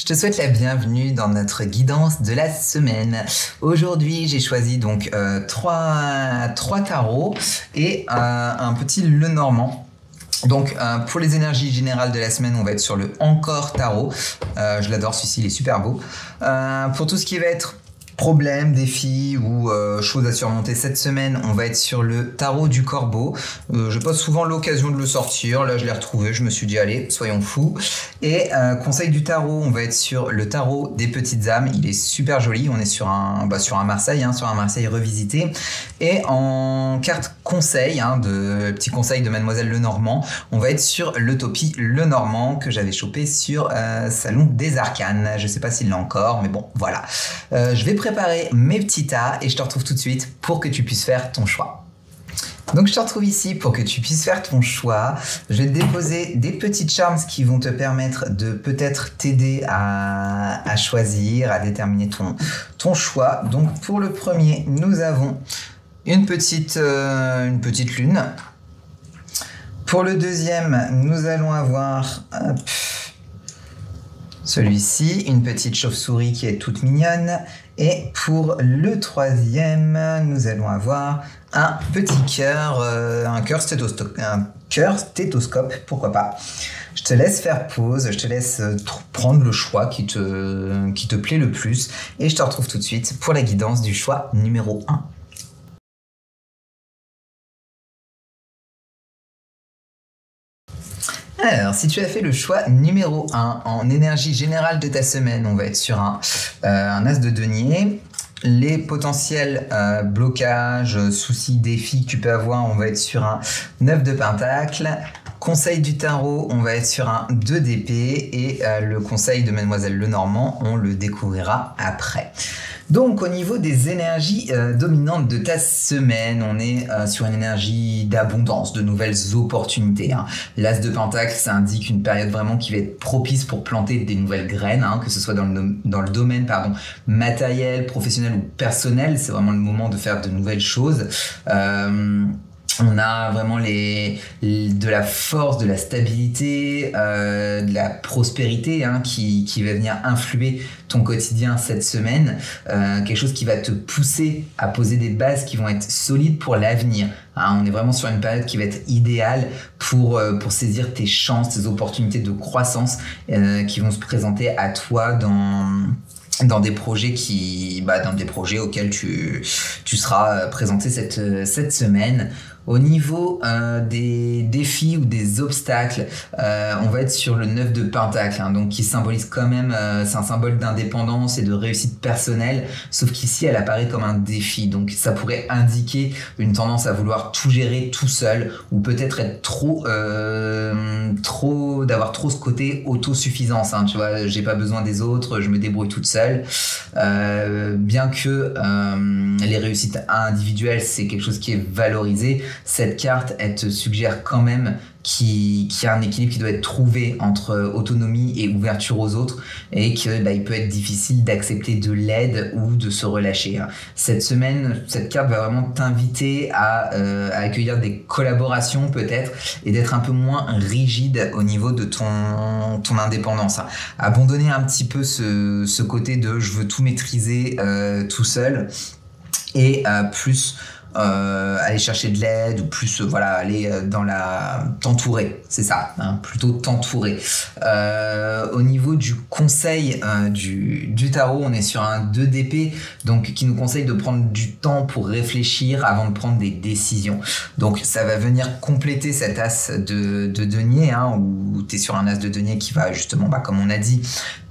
Je te souhaite la bienvenue dans notre guidance de la semaine. Aujourd'hui, j'ai choisi donc trois tarots et un petit Lenormand. Donc pour les énergies générales de la semaine, on va être sur le Encore tarot. Je l'adore, celui-ci, il est super beau. Pour tout ce qui va être problèmes, défis ou choses à surmonter cette semaine, on va être sur le tarot du corbeau. Je passe souvent l'occasion de le sortir. Là, je l'ai retrouvé. Je me suis dit, allez, soyons fous. Et conseil du tarot, on va être sur le tarot des petites âmes. Il est super joli. On est sur un Marseille, sur un Marseille revisité. Et en carte conseil, de petit conseil de Mademoiselle Lenormand, on va être sur l'Utopie Lenormand que j'avais chopé sur Salon des Arcanes. Je sais pas s'il l'a encore, mais bon, voilà. Je vais préparer mes petits tas et je te retrouve tout de suite pour que tu puisses faire ton choix. Donc je te retrouve ici pour que tu puisses faire ton choix. Je vais te déposer des petites charms qui vont te permettre de peut-être t'aider à choisir, à déterminer ton choix. Donc pour le premier, nous avons une petite lune. Pour le deuxième, nous allons avoir celui-ci, une petite chauve-souris qui est toute mignonne. Et pour le troisième, nous allons avoir un petit cœur, un cœur stéthoscope, pourquoi pas. Je te laisse faire pause, je te laisse prendre le choix qui te plaît le plus. Et je te retrouve tout de suite pour la guidance du choix numéro 1. Alors, si tu as fait le choix numéro 1 en énergie générale de ta semaine, on va être sur un as de denier. Les potentiels blocages, soucis, défis que tu peux avoir, on va être sur un 9 de pentacle. Conseil du tarot, on va être sur un 2 d'épée. Et le conseil de Mademoiselle Lenormand, on le découvrira après. Donc au niveau des énergies dominantes de ta semaine, on est sur une énergie d'abondance, de nouvelles opportunités. L'as de pentacle, ça indique une période vraiment qui va être propice pour planter des nouvelles graines, que ce soit dans le domaine matériel, professionnel ou personnel. C'est vraiment le moment de faire de nouvelles choses. On a vraiment de la force, de la stabilité, de la prospérité qui va venir influer ton quotidien cette semaine. Quelque chose qui va te pousser à poser des bases qui vont être solides pour l'avenir. On est vraiment sur une période qui va être idéale pour saisir tes chances, tes opportunités de croissance qui vont se présenter à toi dans des projets auxquels tu seras présenté cette semaine. Au niveau des défis ou des obstacles, on va être sur le 9 de pentacle, donc qui symbolise quand même, c'est un symbole d'indépendance et de réussite personnelle, sauf qu'ici elle apparaît comme un défi, donc ça pourrait indiquer une tendance à vouloir tout gérer tout seul, ou peut-être être d'avoir trop ce côté autosuffisance, tu vois, j'ai pas besoin des autres, je me débrouille toute seule, bien que les réussites individuelles c'est quelque chose qui est valorisé. Cette carte, elle te suggère quand même qu'il y a un équilibre qui doit être trouvé entre autonomie et ouverture aux autres, et qu'il peut être difficile d'accepter de l'aide ou de se relâcher. Cette semaine, cette carte va vraiment t'inviter à accueillir des collaborations peut-être, et d'être un peu moins rigide au niveau de ton indépendance. Abandonner un petit peu ce côté de je veux tout maîtriser tout seul, et plus aller chercher de l'aide, ou plus aller t'entourer, c'est ça, plutôt t'entourer. Au niveau du conseil du tarot, on est sur un 2 d'épée, donc qui nous conseille de prendre du temps pour réfléchir avant de prendre des décisions. Donc ça va venir compléter cet as de denier, où tu es sur un as de denier qui va justement, comme on a dit,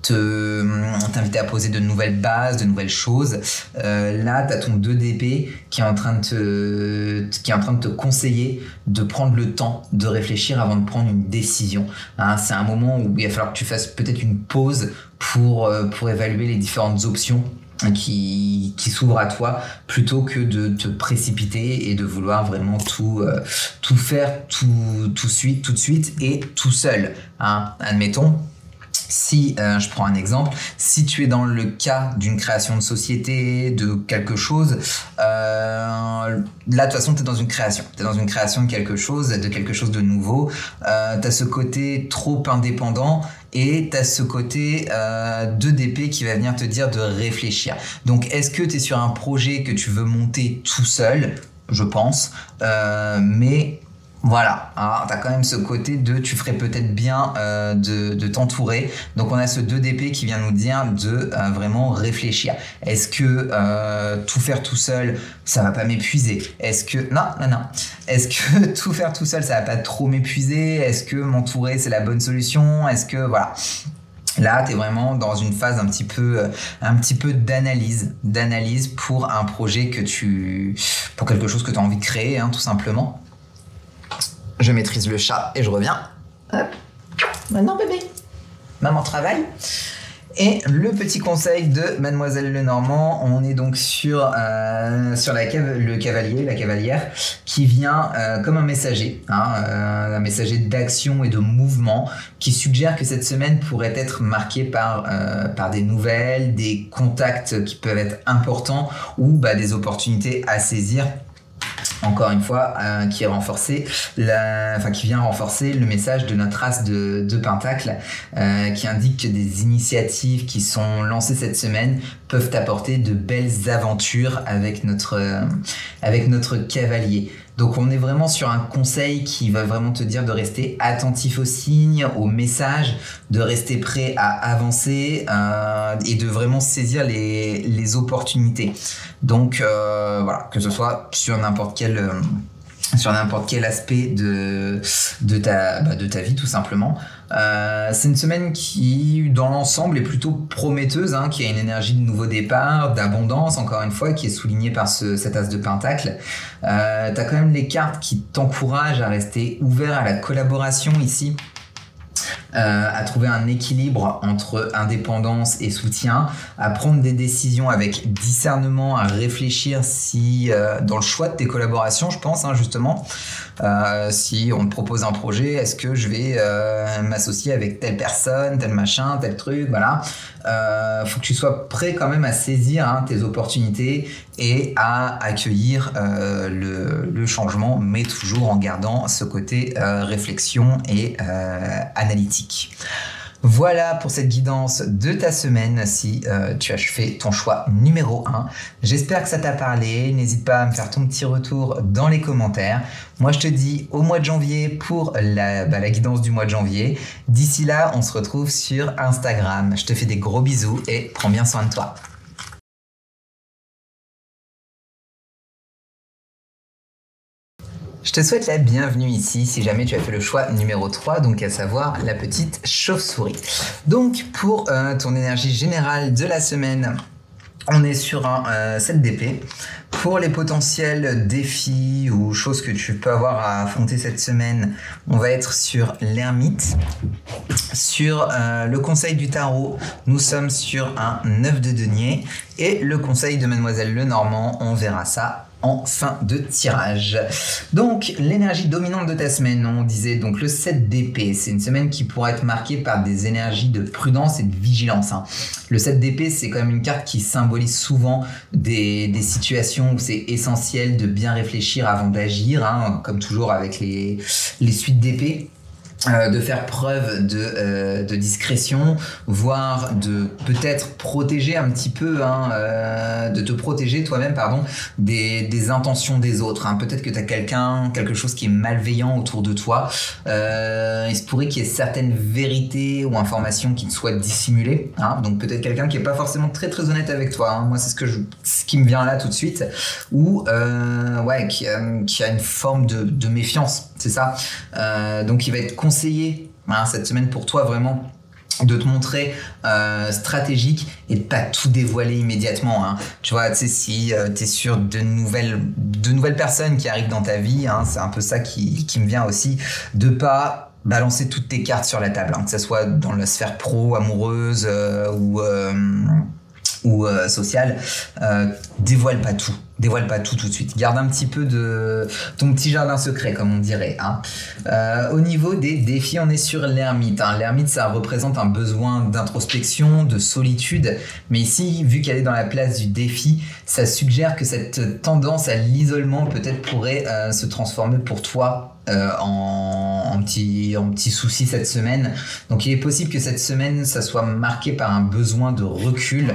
t'inviter à poser de nouvelles bases, de nouvelles choses. Là, tu as ton 2 d'épée qui est en train de te conseiller de prendre le temps de réfléchir avant de prendre une décision. C'est un moment où il va falloir que tu fasses peut-être une pause pour évaluer les différentes options qui s'ouvrent à toi, plutôt que de te précipiter et de vouloir vraiment tout faire tout de suite et tout seul. Admettons, si je prends un exemple, si tu es dans le cas d'une création de société, de quelque chose, là de toute façon tu es dans une création, de quelque chose de nouveau, tu as ce côté trop indépendant et tu as ce côté de d'épée qui va venir te dire de réfléchir. Donc est-ce que tu es sur un projet que tu veux monter tout seul? Je pense, mais voilà, hein, tu as quand même ce côté de tu ferais peut-être bien de t'entourer. Donc on a ce 2 d'épée qui vient nous dire de vraiment réfléchir. Est-ce que tout faire tout seul, ça va pas m'épuiser? Est-ce que non. Est-ce que tout faire tout seul, ça va pas trop m'épuiser? Est-ce que m'entourer, c'est la bonne solution? Est-ce que voilà. Là, tu es vraiment dans une phase un petit peu d'analyse pour un projet pour quelque chose que tu as envie de créer, hein, tout simplement. Je maîtrise le chat et je reviens. Hop. Maintenant, bébé. Maman travaille. Et le petit conseil de Mademoiselle Lenormand, on est donc sur le cavalier, la cavalière, qui vient comme un messager, un messager d'action et de mouvement, qui suggère que cette semaine pourrait être marquée par des nouvelles, des contacts qui peuvent être importants ou des opportunités à saisir. Encore une fois, qui vient renforcer le message de notre as de Pentacle, qui indique que des initiatives qui sont lancées cette semaine peuvent apporter de belles aventures avec notre cavalier. Donc on est vraiment sur un conseil qui va vraiment te dire de rester attentif aux signes, aux messages, de rester prêt à avancer et de vraiment saisir les opportunités. Donc voilà, que ce soit sur n'importe quel aspect de ta vie tout simplement. C'est une semaine qui dans l'ensemble est plutôt prometteuse, hein, qui a une énergie de nouveau départ, d'abondance encore une fois, qui est soulignée par cet as de pentacle. T'as quand même les cartes qui t'encouragent à rester ouvert à la collaboration ici, à trouver un équilibre entre indépendance et soutien, à prendre des décisions avec discernement, à réfléchir dans le choix de tes collaborations, je pense, hein, justement. Si on te propose un projet, est-ce que je vais m'associer avec telle personne, tel machin, tel truc, voilà. Faut que tu sois prêt quand même à saisir tes opportunités et à accueillir le changement, mais toujours en gardant ce côté réflexion et analytique. Voilà pour cette guidance de ta semaine si tu as fait ton choix numéro 1. J'espère que ça t'a parlé. N'hésite pas à me faire ton petit retour dans les commentaires. Moi, je te dis au mois de janvier pour la guidance du mois de janvier. D'ici là, on se retrouve sur Instagram. Je te fais des gros bisous et prends bien soin de toi. Je te souhaite la bienvenue ici si jamais tu as fait le choix numéro 3, donc à savoir la petite chauve-souris. Donc pour ton énergie générale de la semaine, on est sur un 7 d'épée. Pour les potentiels défis ou choses que tu peux avoir à affronter cette semaine, on va être sur l'ermite. Sur le conseil du tarot, nous sommes sur un 9 de denier. Et le conseil de Mademoiselle Lenormand, on verra ça en fin de tirage. Donc l'énergie dominante de ta semaine, on disait donc le 7 d'épée, c'est une semaine qui pourrait être marquée par des énergies de prudence et de vigilance, hein. Le 7 d'épée, c'est quand même une carte qui symbolise souvent des situations où c'est essentiel de bien réfléchir avant d'agir, hein, comme toujours avec les suites d'épée. De faire preuve de discrétion, voire de peut-être protéger un petit peu, de te protéger toi-même, des intentions des autres, hein. Peut-être que tu as quelque chose qui est malveillant autour de toi. Il se pourrait qu'il y ait certaines vérités ou informations qui te soient dissimulées, hein. Donc peut-être quelqu'un qui est pas forcément très très honnête avec toi, hein. Moi, c'est ce qui me vient là tout de suite, ou qui a une forme de méfiance, c'est ça. Donc il va être conseillé, hein, cette semaine pour toi vraiment de te montrer stratégique et de pas tout dévoiler immédiatement, hein. Tu vois, tu sais, si tu es sur de nouvelles personnes qui arrivent dans ta vie, hein, c'est un peu ça qui me vient aussi, de pas balancer toutes tes cartes sur la table, hein, que ce soit dans la sphère pro, amoureuse ou sociale. Dévoile pas tout de suite. Garde un petit peu de ton petit jardin secret, comme on dirait, hein. Au niveau des défis, on est sur l'ermite, hein. L'ermite, ça représente un besoin d'introspection, de solitude. Mais ici, vu qu'elle est dans la place du défi, ça suggère que cette tendance à l'isolement peut-être pourrait se transformer pour toi en en petit souci cette semaine. Donc il est possible que cette semaine, ça soit marqué par un besoin de recul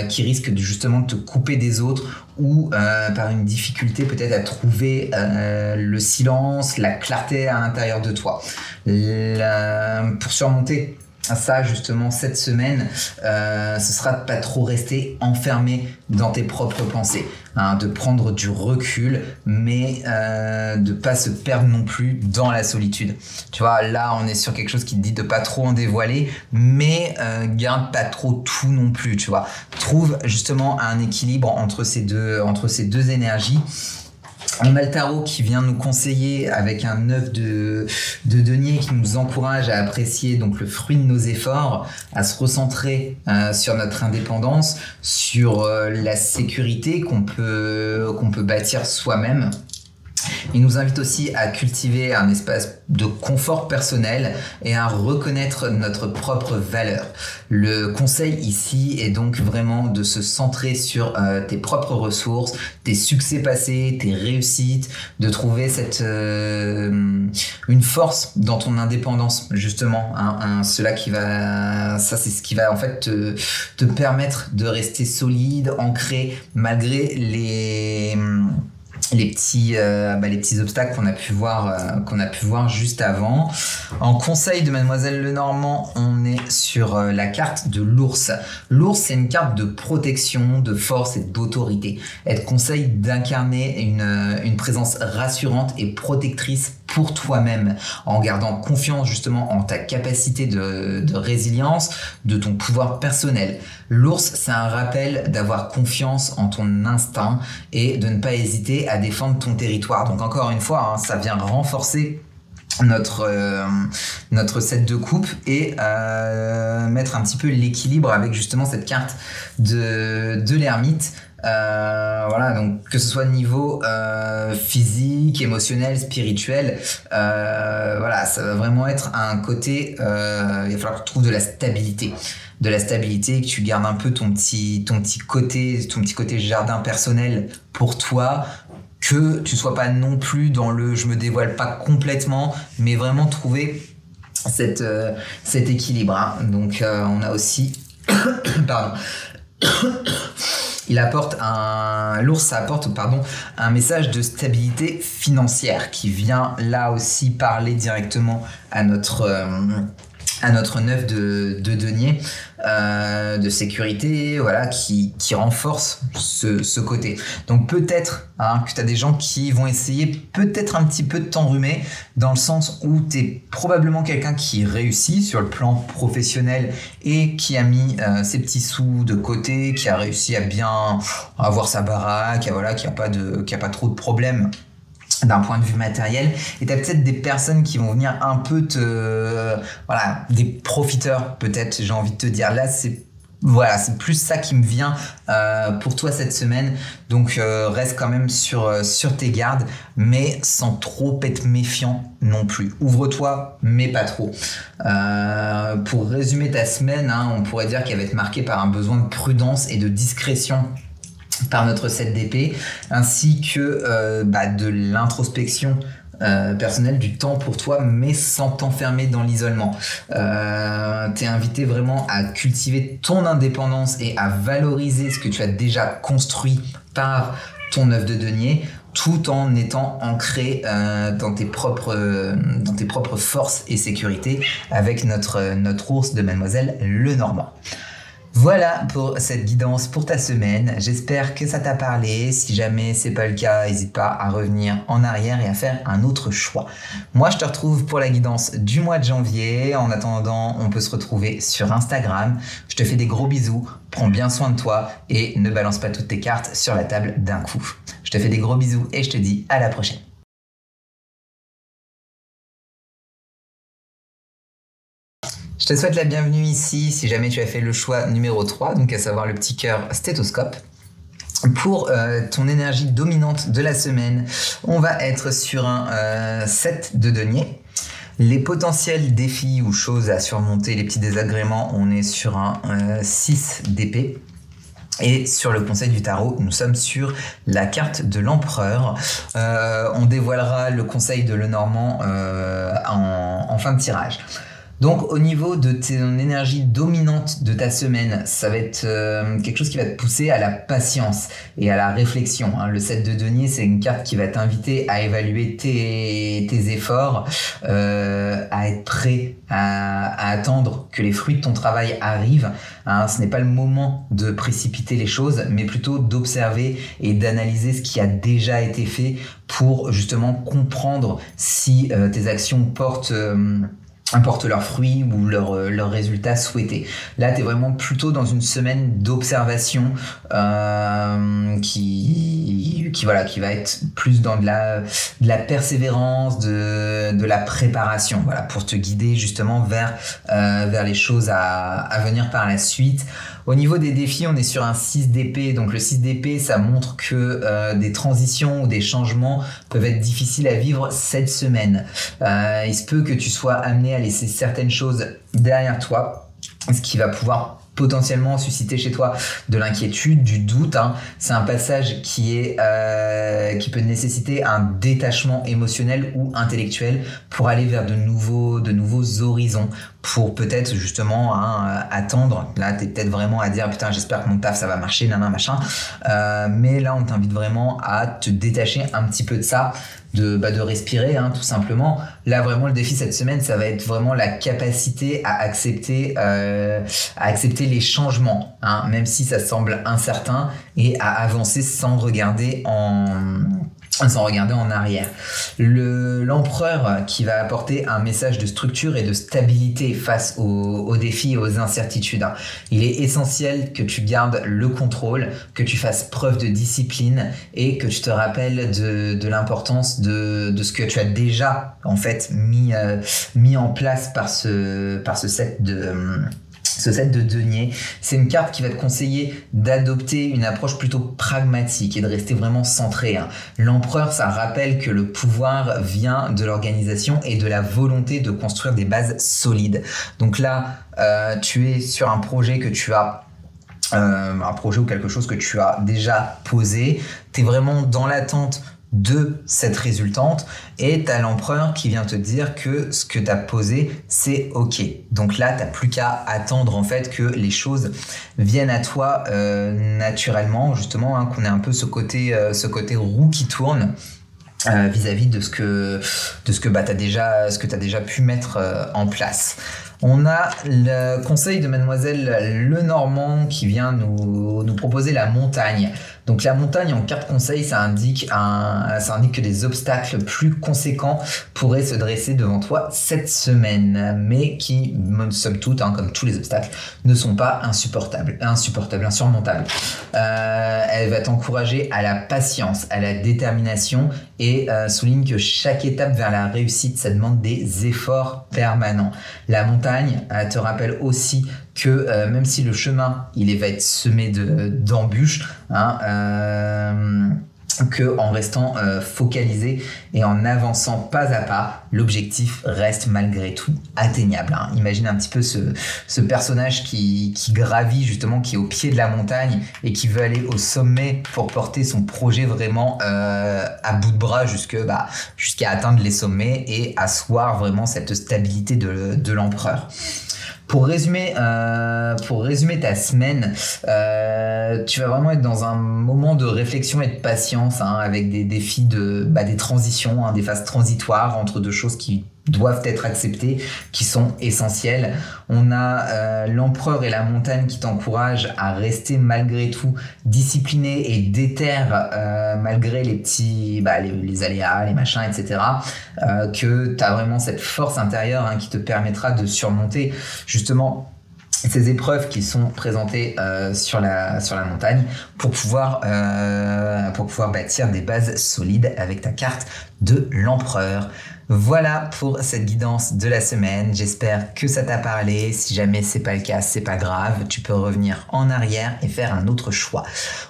qui risque justement de te couper des autres, ou par une difficulté peut-être à trouver le silence, la clarté à l'intérieur de toi. Pour surmonter ça justement cette semaine, ce sera de pas trop rester enfermé dans tes propres pensées, hein, de prendre du recul, mais de pas se perdre non plus dans la solitude. Tu vois, là on est sur quelque chose qui te dit de pas trop en dévoiler, mais garde pas trop tout non plus, tu vois. Trouve justement un équilibre entre ces deux énergies. On a le tarot qui vient nous conseiller avec un 9 de denier qui nous encourage à apprécier donc le fruit de nos efforts, à se recentrer sur notre indépendance, sur la sécurité qu'on peut bâtir soi-même. Il nous invite aussi à cultiver un espace de confort personnel et à reconnaître notre propre valeur. Le conseil ici est donc vraiment de se centrer sur tes propres ressources, tes succès passés, tes réussites, de trouver une force dans ton indépendance justement. Ça c'est ce qui va en fait te permettre de rester solide, ancré malgré les petits obstacles qu'on a pu voir juste avant. En conseil de Mademoiselle Lenormand, on est sur la carte de l'ours. L'ours, c'est une carte de protection, de force et d'autorité. Elle te conseille d'incarner une présence rassurante et protectrice pour toi-même, en gardant confiance justement en ta capacité de résilience, de ton pouvoir personnel. L'ours, c'est un rappel d'avoir confiance en ton instinct et de ne pas hésiter à défendre ton territoire. Donc encore une fois, hein, ça vient renforcer notre set de coupe et mettre un petit peu l'équilibre avec justement cette carte de l'ermite. Voilà, donc que ce soit niveau physique, émotionnel, spirituel, voilà, ça va vraiment être un côté, il va falloir que tu trouves de la stabilité, que tu gardes un peu ton petit côté jardin personnel pour toi, que tu sois pas non plus dans le je me dévoile pas complètement, mais vraiment trouver cet équilibre, hein. Donc on a aussi pardon. L'ours apporte un message de stabilité financière qui vient là aussi parler directement à notre 9 de denier, de sécurité, voilà, qui renforce ce côté. Donc peut-être que tu as des gens qui vont essayer peut-être un petit peu de t'enrhumer, dans le sens où tu es probablement quelqu'un qui réussit sur le plan professionnel et qui a mis ses petits sous de côté, qui a réussi à bien avoir sa baraque, voilà, qui a pas trop de problèmes d'un point de vue matériel. Et t'as peut-être des personnes qui vont venir un peu des profiteurs peut-être, j'ai envie de te dire. Là c'est plus ça qui me vient pour toi cette semaine. Donc reste quand même sur tes gardes, mais sans trop être méfiant non plus. Ouvre-toi, mais pas trop. Pour résumer ta semaine, on pourrait dire qu'elle va être marquée par un besoin de prudence et de discrétion par notre 7 d'épée, ainsi que de l'introspection personnelle, du temps pour toi, mais sans t'enfermer dans l'isolement. T'es invité vraiment à cultiver ton indépendance et à valoriser ce que tu as déjà construit par ton 9 de denier, tout en étant ancré dans tes propres forces et sécurités avec notre ours de Mademoiselle Lenormand. Voilà pour cette guidance pour ta semaine. J'espère que ça t'a parlé. Si jamais c'est pas le cas, n'hésite pas à revenir en arrière et à faire un autre choix. Moi, je te retrouve pour la guidance du mois de janvier. En attendant, on peut se retrouver sur Instagram. Je te fais des gros bisous. Prends bien soin de toi et ne balance pas toutes tes cartes sur la table d'un coup. Je te fais des gros bisous et je te dis à la prochaine. Je te souhaite la bienvenue ici, si jamais tu as fait le choix numéro 3, donc à savoir le petit cœur stéthoscope. Pour ton énergie dominante de la semaine, on va être sur un 7 de denier. Les potentiels défis ou choses à surmonter, les petits désagréments, on est sur un 6 d'épée. Et sur le conseil du tarot, nous sommes sur la carte de l'empereur. On dévoilera le conseil de Lenormand en fin de tirage. Donc au niveau de ton énergie dominante de ta semaine, ça va être quelque chose qui va te pousser à la patience et à la réflexion. Le 7 de denier, c'est une carte qui va t'inviter à évaluer tes efforts, à être prêt à attendre que les fruits de ton travail arrivent. Ce n'est pas le moment de précipiter les choses, mais plutôt d'observer et d'analyser ce qui a déjà été fait pour justement comprendre si tes actions portent leurs fruits ou leurs résultats souhaités. Là, tu es vraiment plutôt dans une semaine d'observation qui va être plus dans de la persévérance, de la préparation, voilà, pour te guider justement vers les choses à venir par la suite. Au niveau des défis, on est sur un 6 d'épée. Donc le 6 d'épée, ça montre que des transitions ou des changements peuvent être difficiles à vivre cette semaine. Il se peut que tu sois amené à laisser certaines choses derrière toi, ce qui va pouvoir potentiellement susciter chez toi de l'inquiétude, du doute. C'est un passage qui peut nécessiter un détachement émotionnel ou intellectuel pour aller vers de nouveaux horizons, pour peut-être justement attendre. Là, t'es peut-être vraiment à dire putain, j'espère que mon taf ça va marcher, machin. Mais là, on t'invite vraiment à te détacher un petit peu de ça, de respirer, tout simplement. Là, vraiment, le défi cette semaine, ça va être vraiment la capacité à accepter les changements, même si ça semble incertain, et à avancer sans regarder en arrière. L'empereur qui va apporter un message de structure et de stabilité face aux défis et aux incertitudes. Il est essentiel que tu gardes le contrôle, que tu fasses preuve de discipline et que tu te rappelles de l'importance de ce que tu as déjà en fait mis en place par ce set de denier. C'est une carte qui va te conseiller d'adopter une approche plutôt pragmatique et de rester vraiment centré. L'empereur, ça rappelle que le pouvoir vient de l'organisation et de la volonté de construire des bases solides. Donc là, tu es sur un projet que tu as un projet ou quelque chose que tu as déjà posé. Tu es vraiment dans l'attente de cette résultante et t'as l'empereur qui vient te dire que ce que t'as posé c'est ok. Donc là t'as plus qu'à attendre en fait que les choses viennent à toi naturellement, justement, qu'on ait un peu ce côté roue qui tourne vis-à-vis de ce que t'as déjà pu mettre en place. On a le conseil de Mademoiselle Lenormand qui vient nous proposer la montagne. Donc la montagne en carte conseil, ça indique que des obstacles plus conséquents pourraient se dresser devant toi cette semaine, mais qui, somme toute, comme tous les obstacles, ne sont pas insurmontables. Elle va t'encourager à la patience, à la détermination et souligne que chaque étape vers la réussite, ça demande des efforts permanents. La montagne te rappelle aussi que même si le chemin va être semé d'embûches, que en restant focalisé et en avançant pas à pas, l'objectif reste malgré tout atteignable. Imagine un petit peu ce personnage qui gravit justement, qui est au pied de la montagne et qui veut aller au sommet pour porter son projet vraiment à bout de bras jusqu'à atteindre les sommets et asseoir vraiment cette stabilité de l'empereur. Pour résumer ta semaine, tu vas vraiment être dans un moment de réflexion et de patience, avec des défis des transitions, des phases transitoires entre deux choses qui doivent être acceptées, qui sont essentielles. On a l'empereur et la montagne qui t'encouragent à rester malgré tout discipliné et déter malgré les petits les aléas, les machins, etc. Que tu as vraiment cette force intérieure qui te permettra de surmonter justement ces épreuves qui sont présentées sur la montagne pour pouvoir bâtir des bases solides avec ta carte de l'empereur. Voilà pour cette guidance de la semaine. J'espère que ça t'a parlé. Si jamais c'est pas le cas, c'est pas grave. Tu peux revenir en arrière et faire un autre choix.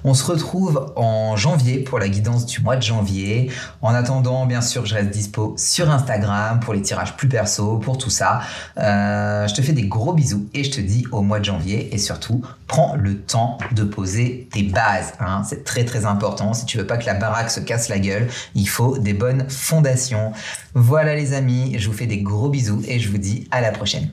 On se retrouve en janvier pour la guidance du mois de janvier. En attendant, bien sûr, je reste dispo sur Instagram pour les tirages plus perso, pour tout ça. Je te fais des gros bisous et je te dis au mois de janvier et surtout, prends le temps de poser tes bases. Hein. C'est très très important. Si tu veux pas que la baraque se casse la gueule, il faut des bonnes fondations. Voilà les amis, je vous fais des gros bisous et je vous dis à la prochaine.